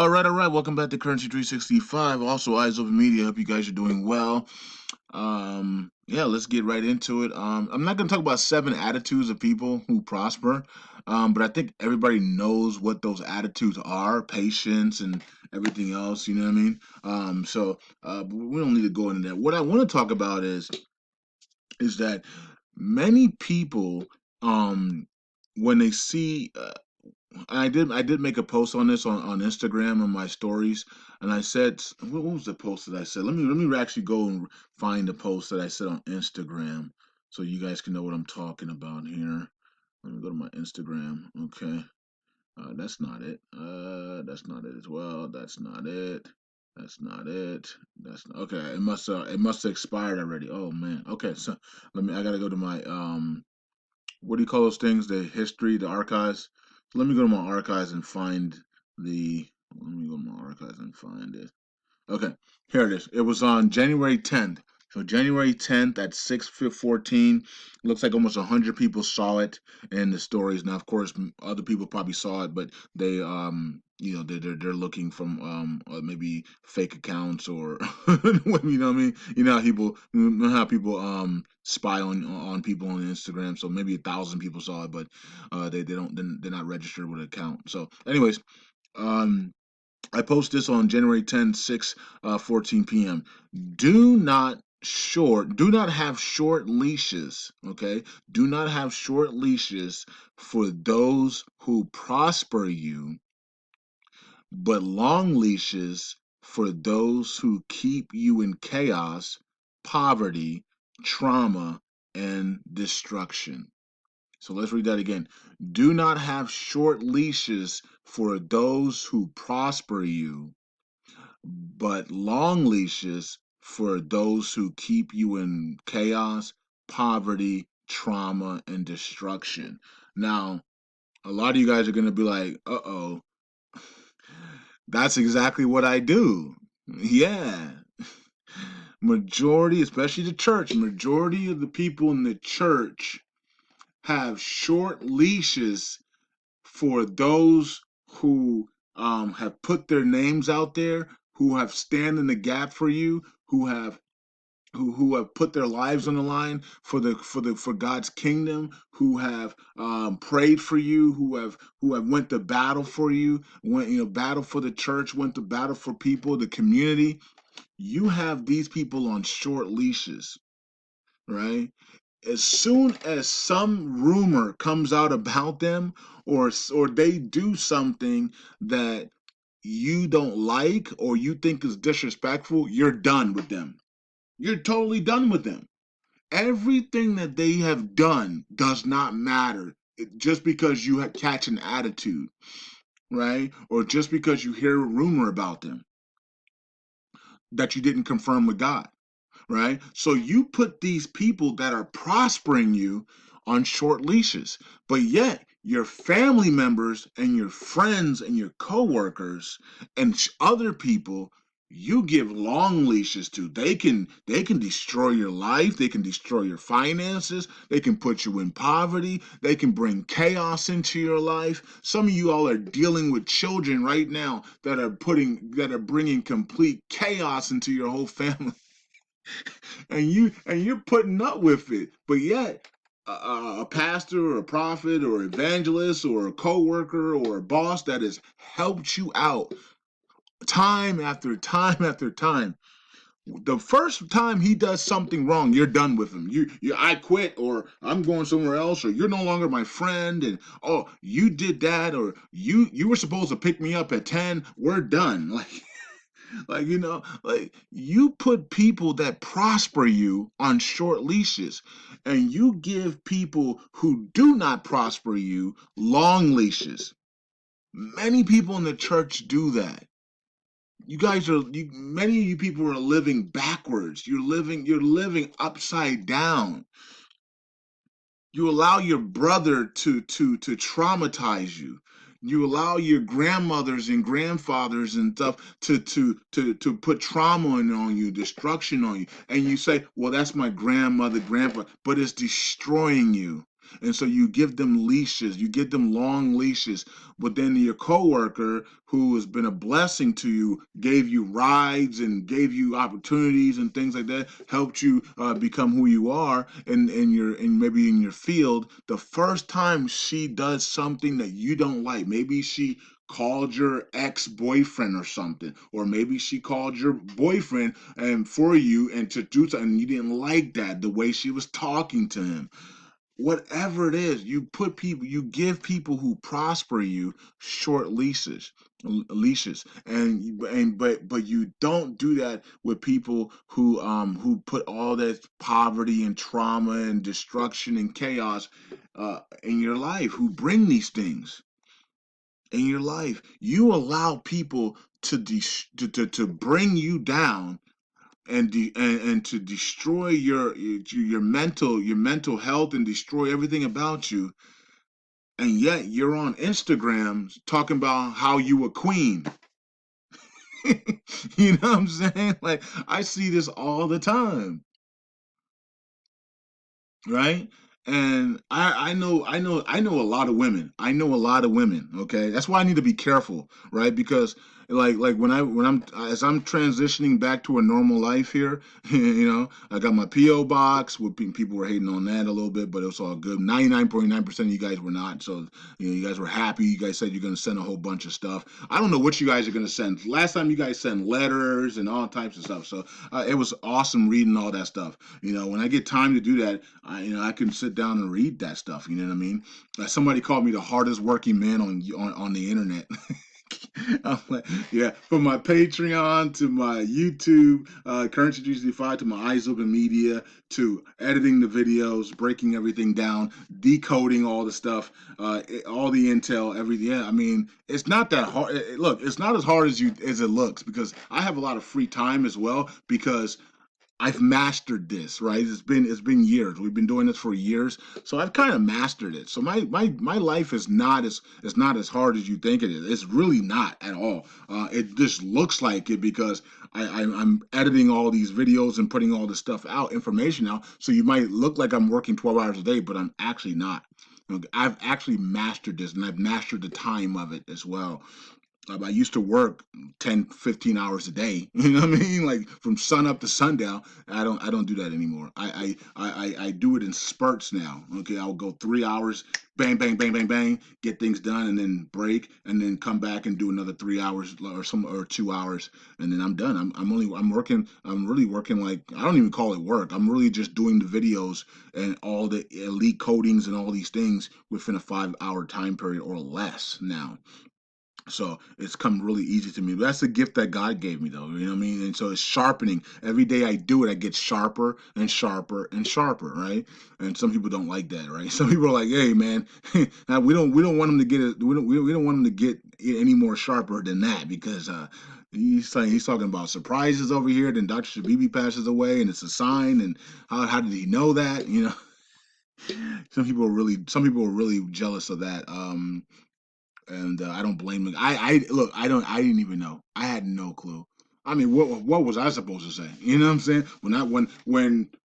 All right, all right. Welcome back to Currency 365. Also, Eyes Open Media. Hope you guys are doing well. Yeah, let's get right into it. I'm not going to talk about 7 attitudes of people who prosper, but I think everybody knows what those attitudes are: patience and everything else. You know what I mean? But we don't need to go into that. What I want to talk about is that many people, um, when they see I did make a post on this on Instagram on my stories, and I said, what was the post that I said? Let me actually go and find the post that I said on Instagram, so you guys can know what I'm talking about here. Let me go to my Instagram. Okay, that's not it. That's not it as well. That's not it. That's not it. That's not, okay. It must have expired already. Oh man. Okay, so I gotta go to my what do you call those things? The history, the archives. So let me go to my archives and find the. Let me go to my archives and find it. Okay, here it is. It was on January 10th. So January 10th at 6:14. Looks like almost 100 people saw it in the stories. Now, of course, other people probably saw it, but they're looking from maybe fake accounts or you know what I mean. You know how people spy on people on Instagram. So maybe 1,000 people saw it, but they're not registered with an account. So, anyways, um I post this on January 10th, 14 p.m. Do not have short leashes, okay? Do not have short leashes for those who prosper you, but long leashes for those who keep you in chaos, poverty, trauma, and destruction. So let's read that again. Do not have short leashes for those who prosper you, but long leashes for those who keep you in chaos, poverty, trauma, and destruction. Now, a lot of you guys are going to be like, oh, that's exactly what I do. Yeah. Majority, especially the church, majority of the people in the church have short leashes for those who have put their names out there, who have stand in the gap for you, who have put their lives on the line for God's kingdom, who have prayed for you, who have went to battle for you, went battle for the church, went to battle for people, the community. You have these people on short leashes, right? As soon as some rumor comes out about them, or they do something that you don't like or you think is disrespectful, you're done with them. You're totally done with them. Everything that they have done does not matter just because you catch an attitude, right? Or just because you hear a rumor about them that you didn't confirm with God, right? So you put these people that are prospering you on short leashes, but yet your family members and your friends and your coworkers and other people you give long leashes to. They can destroy your life, they can destroy your finances, they can put you in poverty, they can bring chaos into your life. Some of you all are dealing with children right now that are bringing complete chaos into your whole family, and you're putting up with it, but yet a pastor or a prophet or evangelist or a coworker or a boss that has helped you out time after time after time, the first time he does something wrong, you're done with him. I quit, or I'm going somewhere else, or you're no longer my friend, and oh, you did that, or you were supposed to pick me up at 10. We're done. Like you put people that prosper you on short leashes, and you give people who do not prosper you long leashes. Many people in the church do that. Many of you people are living backwards. You're living upside down. You allow your brother to traumatize you. You allow your grandmothers and grandfathers and stuff to put trauma on you, destruction on you, and you say, "Well, that's my grandmother, grandpa," but it's destroying you. And so you give them leashes, you give them long leashes. But then your coworker, who has been a blessing to you, gave you rides and gave you opportunities and things like that, helped you become who you are in your in maybe in your field. The first time she does something that you don't like, maybe she called your ex-boyfriend or something, or maybe she called your boyfriend and for you and to do something, and you didn't like that the way she was talking to him. Whatever it is, you give people who prosper you short leashes, but you don't do that with people who put all that poverty and trauma and destruction and chaos in your life, who bring these things in your life. You allow people to bring you down and to destroy your mental health and destroy everything about you, and yet you're on Instagram talking about how you a queen. You know what I'm saying? Like, I see this all the time, right? And I know a lot of women. I know a lot of women. Okay, that's why I need to be careful, right? Because like when I'm as I'm transitioning back to a normal life here, I got my PO box. People were hating on that a little bit, but it was all good. 99.9% of you guys were not. So you guys were happy. You guys said you're gonna send a whole bunch of stuff. I don't know what you guys are gonna send. Last time you guys sent letters and all types of stuff. So it was awesome reading all that stuff. When I get time to do that, I can sit down and read that stuff. You know what I mean? Somebody called me the hardest working man on the internet. I'm like, yeah, from my Patreon to my YouTube, Currency 365 to my Eyes Open Media to editing the videos, breaking everything down, decoding all the stuff, all the intel, everything. Yeah, I mean, it's not that hard. Look, it's not as hard as it looks because I have a lot of free time as well because I've mastered this, right? It's been years. We've been doing this for years, so I've kind of mastered it. So my life is not as hard as you think it is. It's really not at all. It just looks like it because I'm editing all these videos and putting all this stuff out, information out. So you might look like I'm working 12 hours a day, but I'm actually not. I've actually mastered this, and I've mastered the time of it as well. I used to work 10, 15 hours a day. You know what I mean? Like from sun up to sundown. I don't do that anymore. I do it in spurts now. Okay, I'll go 3 hours, bang, bang, bang, bang, bang, get things done, and then break, and then come back and do another 3 hours or 2 hours, and then I'm done. I'm really working like I don't even call it work. I'm really just doing the videos and all the elite codings and all these things within a 5 hour time period or less now. So it's come really easy to me. But that's a gift that God gave me, though. You know what I mean? And so it's sharpening. Every day I do it, I get sharper and sharper and sharper, right? And some people don't like that, right? Some people are like, "Hey, man, now we don't want them to get it. We don't want them to get any more sharper than that because he's talking about surprises over here. Then Dr. Shabibi passes away, and it's a sign. And how did he know that? Some people are really jealous of that. And I don't blame him. I look. I didn't even know. I had no clue. I mean, what was I supposed to say? You know what I'm saying?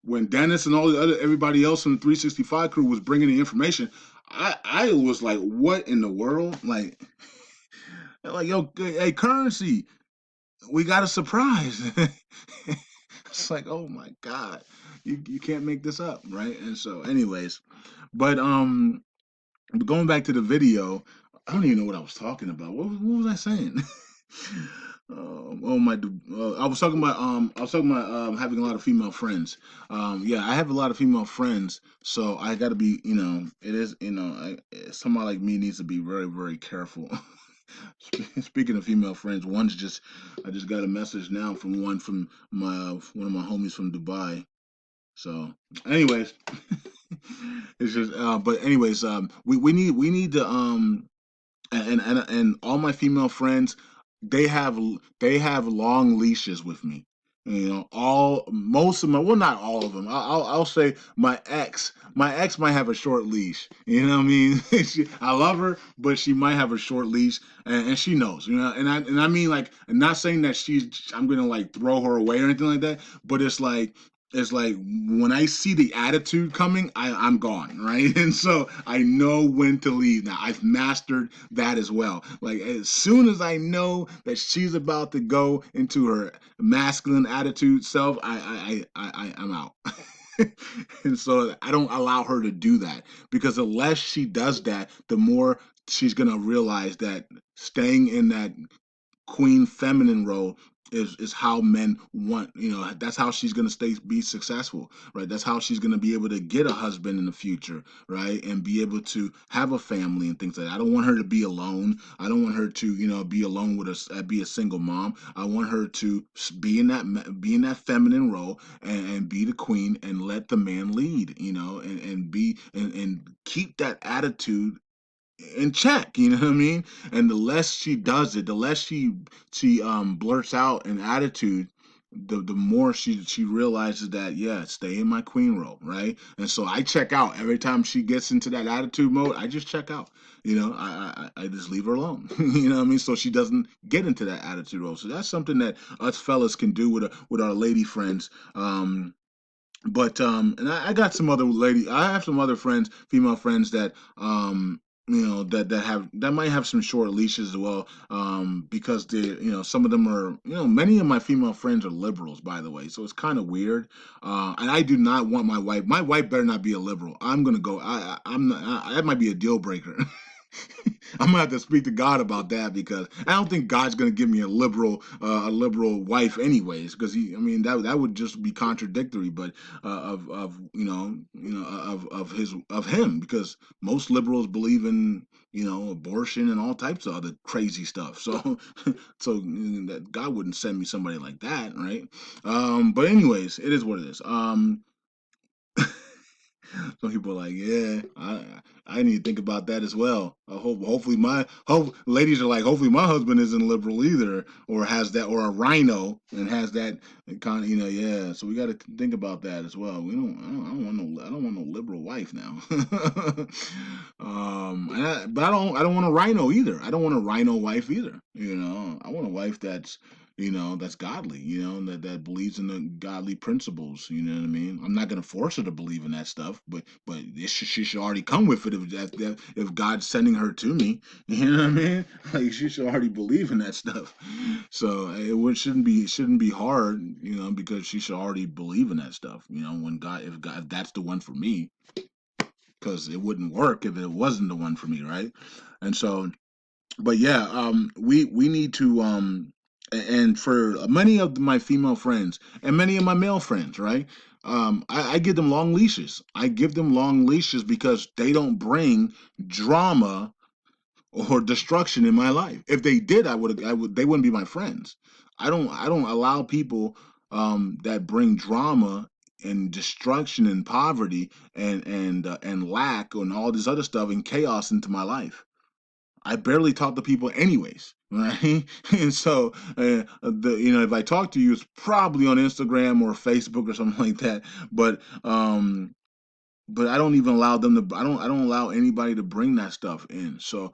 When Dennis and all the other everybody else in the 365 crew was bringing the information, I was like, what in the world? Like yo, hey, currency, we got a surprise. It's like, oh my god, you can't make this up, right? And so, anyways, but going back to the video, I don't even know what I was talking about. What was I saying? Oh my! I was talking about having a lot of female friends. Yeah, I have a lot of female friends, so I got to be. It is. Somebody like me needs to be very, very careful. Speaking of female friends, I just got a message now from one of my homies from Dubai. So, anyways, it's just. But anyways, we need to and all my female friends, they have they have long leashes with me. All most of my, well, not all of them. I'll say my ex might have a short leash. You know what I mean? I love her, but she might have a short leash, and she knows. And I mean, like, I'm not saying that I'm gonna like throw her away or anything like that, but it's like it's like when I see the attitude coming, I'm gone, right? And so I know when to leave. Now I've mastered that as well. Like as soon as I know that she's about to go into her masculine attitude self, I'm out. And so I don't allow her to do that, because the less she does that, the more she's gonna realize that staying in that queen feminine role is how men want, that's how she's going to stay be successful, right? That's how she's going to be able to get a husband in the future, right? And be able to have a family and things like that. I don't want her to be alone. I don't want her to, be alone with us, be a single mom. I want her to be in that feminine role, and be the queen, and let the man lead, and be and keep that attitude in check, you know what I mean? And the less she does it, the less she blurts out an attitude, the more she realizes that, yeah, stay in my queen role, right? And so I check out every time she gets into that attitude mode. I just check out. I just leave her alone. You know what I mean? So she doesn't get into that attitude role. So that's something that us fellas can do with our lady friends. But and I got some other lady I have some other friends, female friends, that that might have some short leashes as well, because they, some of them are, many of my female friends are liberals, by the way, so it's kind of weird. And I do not want my wife better not be a liberal. I'm gonna go I'm not, that might be a deal breaker. I'm gonna have to speak to God about that, because I don't think God's gonna give me a liberal wife anyways. Because I mean, that would just be contradictory. But of of him, because most liberals believe in, abortion and all types of other crazy stuff. So that God wouldn't send me somebody like that, right? But anyways, it is what it is. Some people are like, yeah, I need to think about that as well. Hopefully ladies are like, hopefully my husband isn't liberal either, or has that, or a rhino and has that kind of, yeah. So we got to think about that as well. I don't want no liberal wife now. But I don't want a rhino either. I don't want a rhino wife either. I want a wife that's godly, that believes in the godly principles. You know what I mean? I'm not gonna force her to believe in that stuff, but she should already come with it if God's sending her to me. You know what I mean? Like, she should already believe in that stuff. So shouldn't be hard, because she should already believe in that stuff. When if that's the one for me, because it wouldn't work if it wasn't the one for me, right? And so, but yeah, we need to, and for many of my female friends and many of my male friends, right? I give them long leashes. I give them long leashes because they don't bring drama or destruction in my life. If they did, they wouldn't be my friends. I don't allow people that bring drama and destruction and poverty and lack and all this other stuff and chaos into my life. I barely talk to people anyways, right? And so, if I talk to you, it's probably on Instagram or Facebook or something like that. But I don't even allow them to. I don't allow anybody to bring that stuff in. So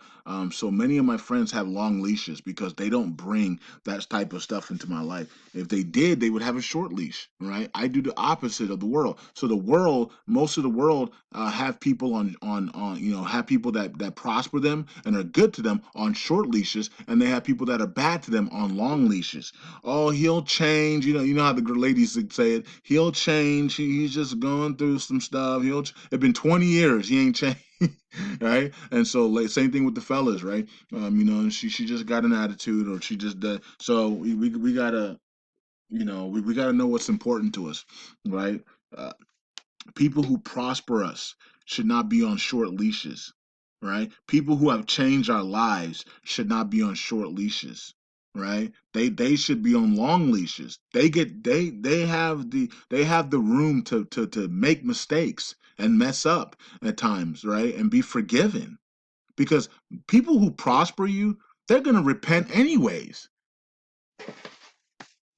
many of my friends have long leashes because they don't bring that type of stuff into my life. If they did, they would have a short leash, right? I do the opposite of the world. So most of the world, have people have people that prosper them and are good to them on short leashes, and they have people that are bad to them on long leashes. Oh, he'll change. You know how the ladies would say it. He'll change. He's just going through some stuff. It's been 20 years. He ain't changed. Right? And so, like, same thing with the fellas, right? She just got an attitude, or she just does. So we gotta, we gotta know what's important to us, right? Uh, People who prosper us should not be on short leashes, right? People who have changed our lives should not be on short leashes, right? They should be on long leashes. They have the room to make mistakes and mess up at times, right? And be forgiven, because people who prosper you, they're going to repent anyways.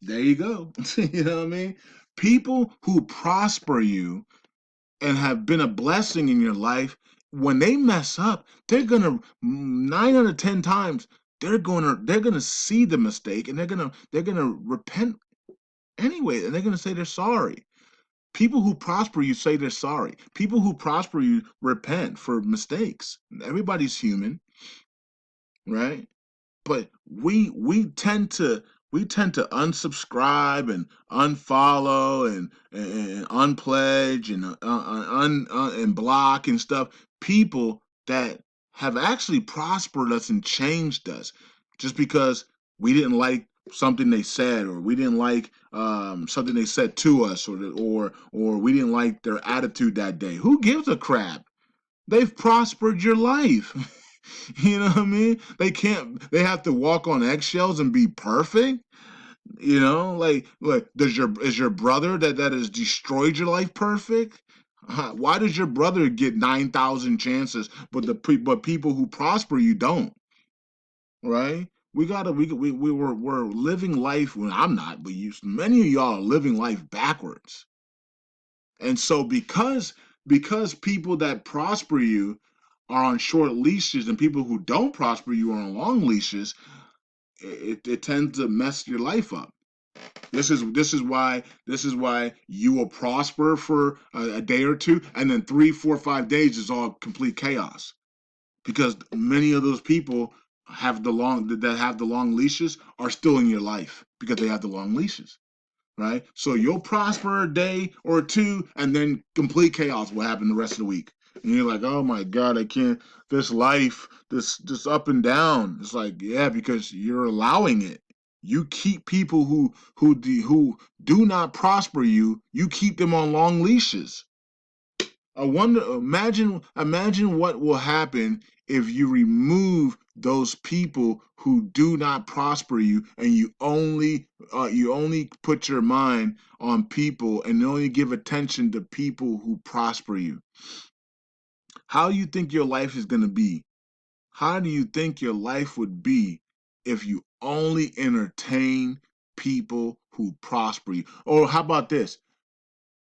There you go. You know what I mean? People who prosper you and have been a blessing in your life, when they mess up, they're gonna 9 out of 10 times they're gonna see the mistake, and they're gonna repent anyway, and they're gonna say they're sorry. People who prosper you say they're sorry. People who prosper you repent for mistakes. Everybody's human, right? But we tend to unsubscribe and unfollow and unpledge and and block and stuff people that have actually prospered us and changed us just because we didn't like something they said, or we didn't like something they said to us, or we didn't like their attitude that day. Who gives a crap? They've prospered your life. You know what I mean? They have to walk on eggshells and be perfect. Like is your brother that has destroyed your life perfect? Why does your brother get 9,000 chances, but but people who prosper you don't, right? We're living life when I'm not, but many of y'all are living life backwards. And so because people that prosper you are on short leashes and people who don't prosper you are on long leashes, it tends to mess your life up. This is why you will prosper for a day or two, and then 3, 4, 5 days is all complete chaos because many of those people have the long leashes are still in your life because they have the long leashes, right? So you'll prosper a day or two, and then complete chaos will happen the rest of the week. And you're like, oh my God, I can't. This life, this up and down. It's like, yeah, because you're allowing it. You keep people who do not prosper you. You keep them on long leashes. I wonder. Imagine what will happen if you remove those people who do not prosper you, and you only put your mind on people and only give attention to people who prosper you. How do you think your life is going to be? How do you think your life would be if you only entertain people who prosper you? Or how about this?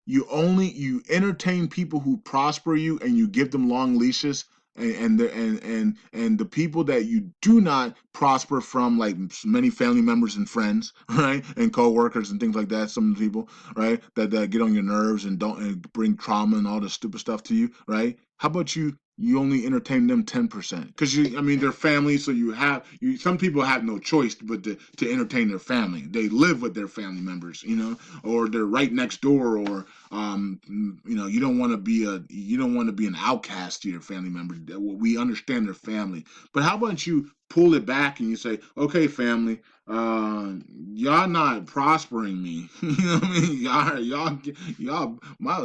You entertain people who prosper you, and you give them long leashes, and the people that you do not prosper from, like many family members and friends, right, and co-workers and things like that, some people, right, that get on your nerves and don't and bring trauma and all this stupid stuff to you, right? How about you only entertain them 10%, because they're family, so some people have no choice but to entertain their family. They live with their family members, or they're right next door, or you don't want to be an outcast to your family member. We understand their family, but how about you pull it back and you say, okay, family, y'all not prospering me. You know what I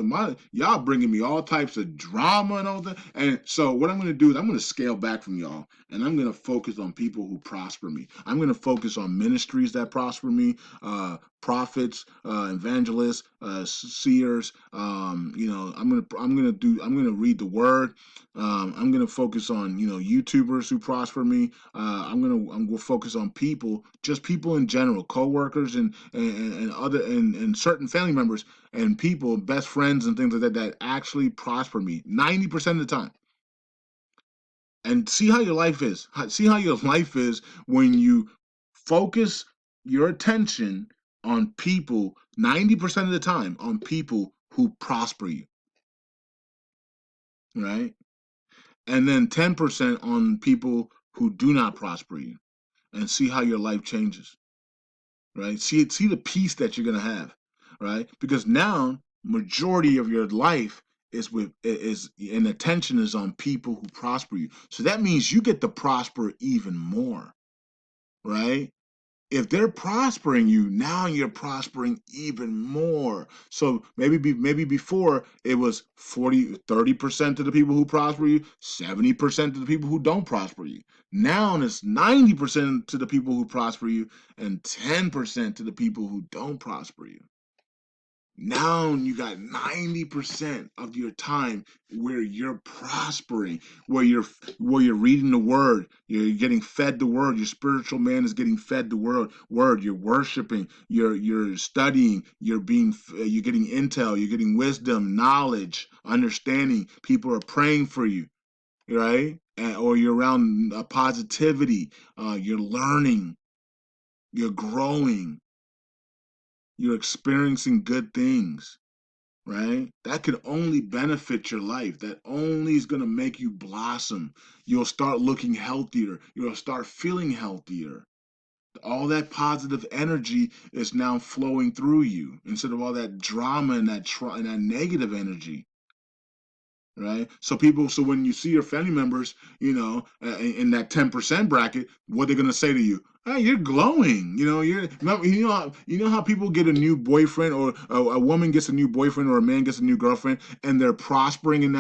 mean? Y'all bringing me all types of drama and all that. And so what I'm gonna do is I'm gonna scale back from y'all, and I'm gonna focus on people who prosper me. I'm gonna focus on ministries that prosper me, prophets, evangelists, seers. I'm gonna read the word. I'm gonna focus on YouTubers who prosper me. I'm gonna focus on people, just people in general, coworkers and other and certain family members and people, best friends and things like that actually prosper me 90% of the time. And see how your life is. See how your life is when you focus your attention on people 90% of the time, on people who prosper you, right? And then 10% on people who do not prosper you, and see how your life changes, right? See the peace that you're gonna have, right? Because now majority of your life is and attention is on people who prosper you. So that means you get to prosper even more, right? If they're prospering you, now you're prospering even more. So maybe before it was 30% to the people who prosper you, 70% to the people who don't prosper you. Now it's 90% to the people who prosper you, and 10% to the people who don't prosper you. Now you got 90% of your time where you're prospering, where you're reading the word, you're getting fed the word, your spiritual man is getting fed the word, you're worshiping, you're studying, you're getting intel, you're getting wisdom, knowledge, understanding. People are praying for you, right? Or you're around positivity, you're learning, you're growing, you're experiencing good things, right? That could only benefit your life. That only is going to make you blossom. You'll start looking healthier. You'll start feeling healthier. All that positive energy is now flowing through you instead of all that drama and and that negative energy, right? So when you see your family members, in that 10% bracket, what they're gonna say to you? Hey, you're glowing. You know how people get a new boyfriend, or a woman gets a new boyfriend, or a man gets a new girlfriend, and they're prospering in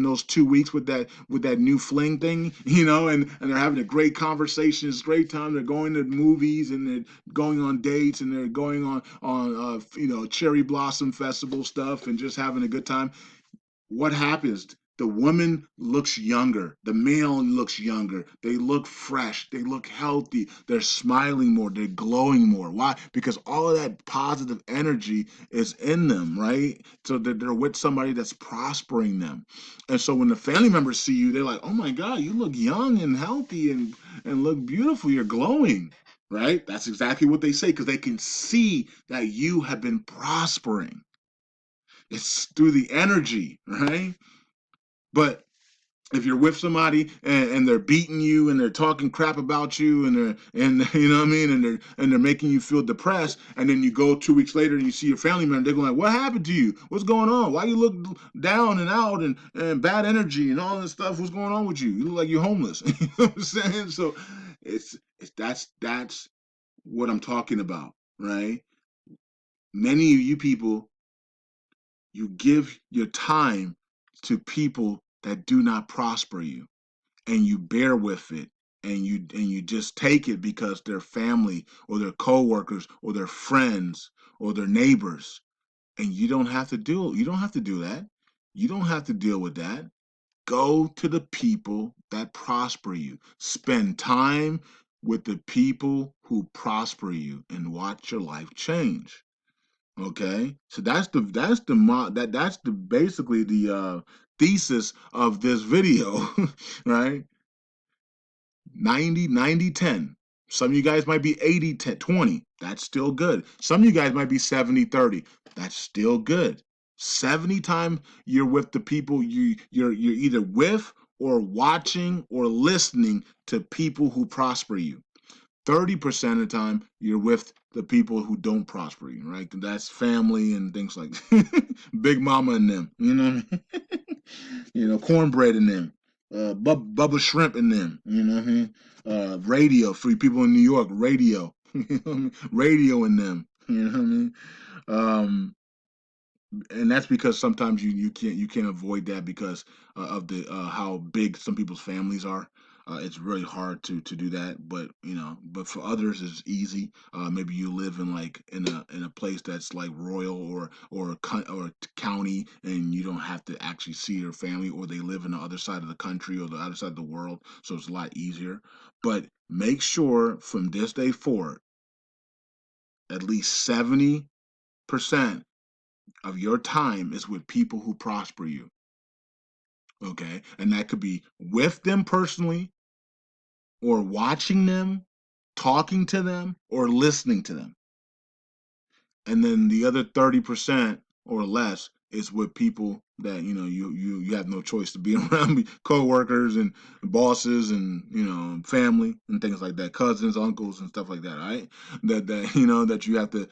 those 2 weeks with that new fling thing, and they're having a great conversation, it's a great time. They're going to movies and they're going on dates and they're going on cherry blossom festival stuff and just having a good time. What happens? The woman looks younger. The male looks younger. They look fresh. They look healthy. They're smiling more. They're glowing more. Why? Because all of that positive energy is in them, right? So they're with somebody that's prospering them. And so when the family members see you, they're like, oh my God, you look young and healthy and look beautiful. You're glowing, right? That's exactly what they say because they can see that you have been prospering. It's through the energy, right? But if you're with somebody and they're beating you and they're talking crap about you and you know what I mean, and they're making you feel depressed, and then you go 2 weeks later and you see your family member, they're going like, what happened to you? What's going on? Why you look down and out and bad energy and all this stuff? What's going on with you? You look like you're homeless. You know what I'm saying? So it's that's what I'm talking about, right? Many of you people, you give your time to people that do not prosper you, and you bear with it, and you just take it because they're family or their coworkers or their friends or their neighbors, and you don't have to do that. You don't have to deal with that. Go to the people that prosper you. Spend time with the people who prosper you and watch your life change. Okay, so that's the basically the thesis of this video, right? 90-90-10. Some of you guys might be 80-10-20. That's still good. Some of you guys might be 70-30. That's still good. 70 times you're with the people you're either with or watching or listening to people who prosper you. 30% of the time you're with the people who don't prosper you, right? That's family and things like Big Mama and them, cornbread in them, Bubba Shrimp in them, what I mean? Radio for people in New York, radio, radio in them, you know what I mean? Um, and that's because sometimes you can't avoid that because of the how big some people's families are. It's really hard to do that, but for others it's easy. Maybe you live in a place that's like royal or county, and you don't have to actually see your family, or they live in the other side of the country or the other side of the world, so it's a lot easier. But make sure from this day forward, at least 70% of your time is with people who prosper you. Okay. And that could be with them personally, or watching them, talking to them, or listening to them. And then the other 30% or less is with people that you have no choice to be around, co-workers and bosses and family and things like that, cousins, uncles, and stuff like that, right? That you have to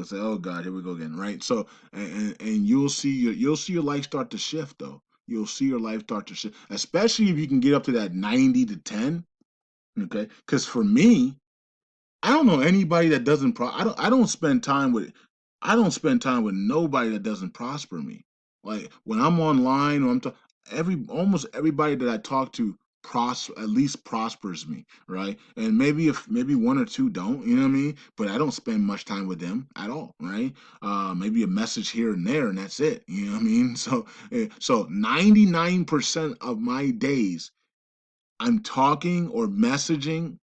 say, oh God, here we go again, right? So and you'll see your life start to shift, though. You'll see your life start to shift, especially if you can get up to that 90-10. Okay, because for me, I don't know anybody that doesn't I don't spend time with nobody that doesn't prosper me. Like when I'm online or almost everybody that I talk to at least prospers me, right? And maybe one or two don't, you know what I mean? But I don't spend much time with them at all, right? Maybe a message here and there, and that's it. You know what I mean? So 99% of my days I'm talking or messaging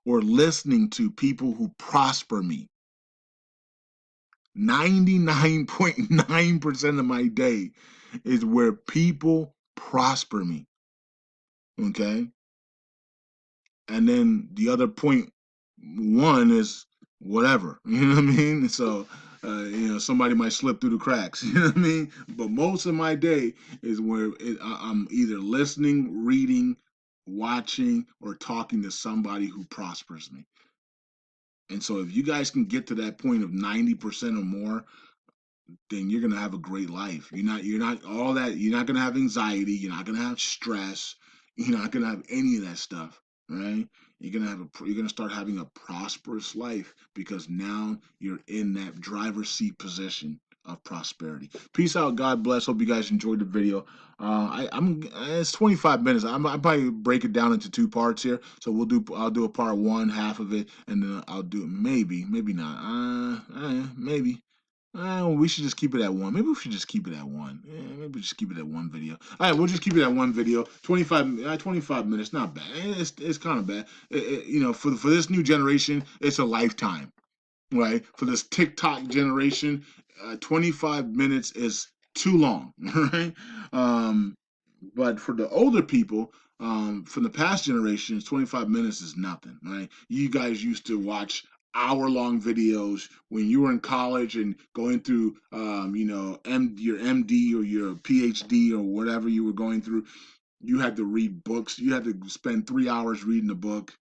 or listening to people who prosper me. 99.9% of my day is where people prosper me. Okay. And then the other point one is whatever. You know what I mean? So somebody might slip through the cracks. You know what I mean? But most of my day is where I'm either listening, reading, watching, or talking to somebody who prospers me. And so if you guys can get to that point of 90% or more, then you're gonna have a great life. You're not all that. You're not gonna have anxiety. You're not gonna have stress. You're not gonna have any of that stuff, right? You're gonna start having a prosperous life because now you're in that driver's seat position of prosperity. Peace out. God bless. Hope you guys enjoyed the video. I'm it's 25 minutes. I'll probably break it down into two parts here. So I'll do a part one, half of it, and then I'll do maybe not. Maybe. We should just keep it at one. Maybe we should just keep it at one. Yeah, maybe just keep it at one video. All right, we'll just keep it at one video. 25 minutes, not bad. It's kind of bad. For this new generation, it's a lifetime, right? For this TikTok generation, 25 minutes is too long, right? But for the older people, from the past generations, 25 minutes is nothing, right? You guys used to watch hour-long videos when you were in college and going through, your MD or your PhD or whatever you were going through. You had to read books. You had to spend 3 hours reading a book,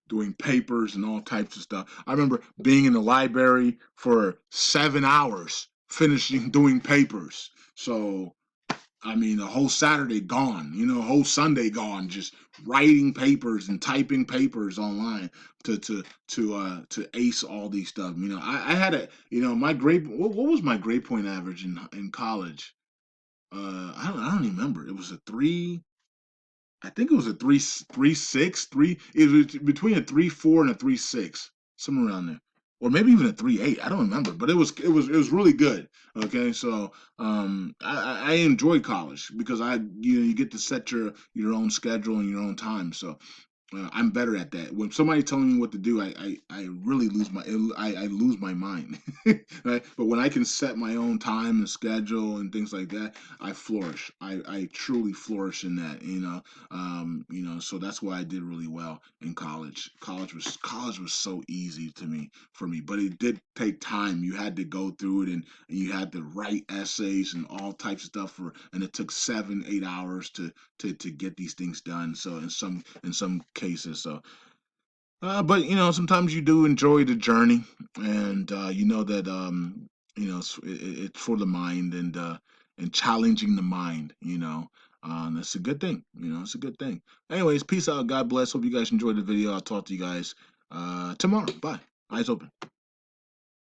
doing papers and all types of stuff. I remember being in the library for 7 hours finishing doing papers. So I mean, the whole Saturday gone, whole Sunday gone, just writing papers and typing papers online to ace all these stuff. I had my grade. What was my grade point average in college? I don't even remember. It was a three. I think it was a 3.6, three. It was between a 3.4 and a 3.6, somewhere around there, or maybe even a 3.8. I don't remember, but it was really good. Okay, so I enjoy college because you get to set your own schedule and your own time. So I'm better at that. When somebody telling me what to do, I really I lose my mind. Right? But when I can set my own time and schedule and things like that, I flourish. I truly flourish in that. So that's why I did really well in college. College was so easy for me, but it did take time. You had to go through it, and you had to write essays and all types of stuff and it took 7, 8 hours to get these things done. So in some cases, so but sometimes you do enjoy the journey, and you know that it's for the mind and challenging the mind. That's a good thing. It's a good thing. Anyways, peace out. God bless. Hope you guys enjoyed the video. I'll talk to you guys tomorrow. Bye. Eyes open.